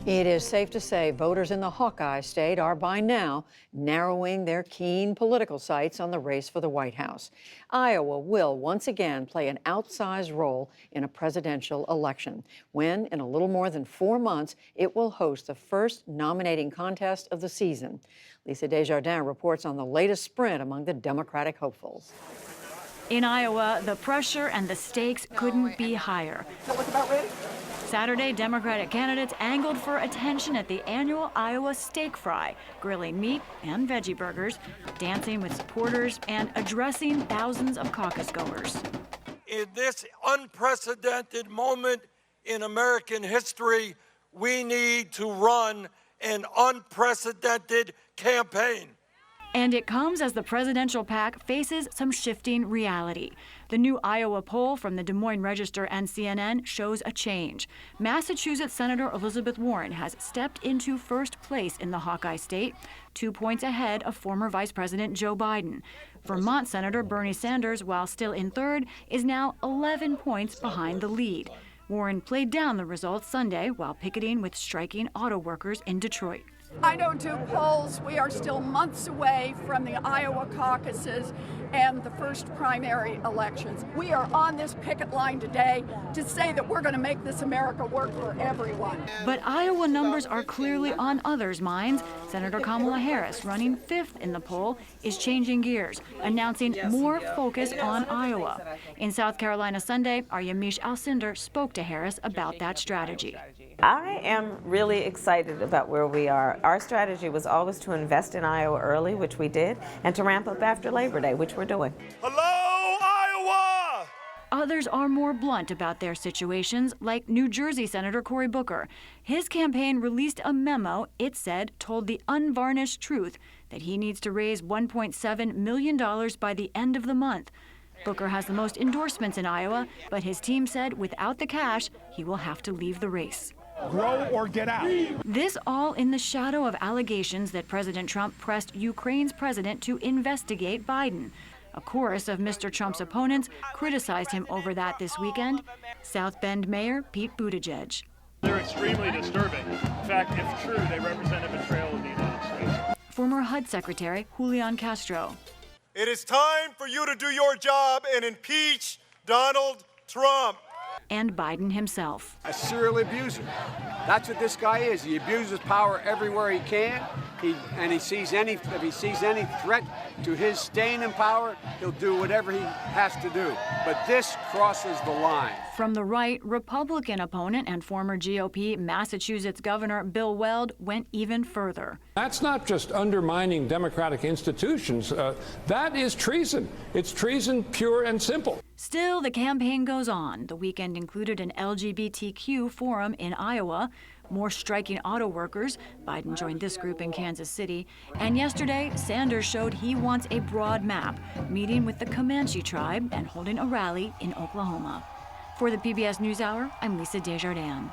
It is safe to say voters in the Hawkeye state are by now narrowing their keen political sights on the race for the White House. Iowa will once again play an outsized role in a presidential election when, in a little more than 4 months, it will host the first nominating contest of the season. Lisa Desjardins reports on the latest sprint among the Democratic hopefuls. In Iowa, the pressure and the stakes couldn't be higher. Saturday, Democratic candidates angled for attention at the annual Iowa Steak Fry, grilling meat and veggie burgers, dancing with supporters, and addressing thousands of caucus goers. In this unprecedented moment in American history, we need to run an unprecedented campaign. And it comes as the presidential pack faces some shifting reality. The new Iowa poll from the Des Moines Register and CNN shows a change. Massachusetts Senator Elizabeth Warren has stepped into first place in the Hawkeye state, 2 points ahead of former Vice President Joe Biden. Vermont Senator Bernie Sanders, while still in third, is now 11 points behind the lead. Warren played down the results Sunday while picketing with striking auto workers in Detroit. I don't do polls. We are still months away from the Iowa caucuses and the first primary elections. We are on this picket line today to say that we're going to make this America work for everyone. But Iowa numbers are clearly on others' minds. Senator Kamala Harris, running fifth in the poll, is changing gears, announcing more focus on Iowa. In South Carolina Sunday, our Yamiche Alcindor spoke to Harris about that strategy. I am really excited about where we are. Our strategy was always to invest in Iowa early, which we did, and to ramp up after Labor Day, which we're doing. Hello, Iowa! Others are more blunt about their situations, like New Jersey Senator Cory Booker. His campaign released a memo it said told the unvarnished truth that he needs to raise $1.7 million by the end of the month. Booker has the most endorsements in Iowa, but his team said without the cash, he will have to leave the race. Grow or get out. This all in the shadow of allegations that President Trump pressed Ukraine's president to investigate Biden. A chorus of Mr. Trump's opponents criticized him over that this weekend. South Bend Mayor Pete Buttigieg. They're extremely disturbing. In fact, if true, they represent a betrayal of the United States. Former HUD Secretary Julian Castro. It is time for you to do your job and impeach Donald Trump. And Biden himself. A serial abuser. That's what this guy is. He abuses power everywhere he can. If he sees any threat to his staying in power, he'll do whatever he has to do. But this crosses the line. From the right, Republican opponent and former GOP Massachusetts Governor Bill Weld went even further. That's not just undermining democratic institutions. That is treason. It's treason pure and simple. Still, the campaign goes on. The weekend included an LGBTQ forum in Iowa, more striking auto workers. Biden joined this group in Kansas City. And yesterday, Sanders showed he wants a broad map, meeting with the Comanche tribe and holding a rally in Oklahoma. For the PBS NewsHour, I'm Lisa Desjardins.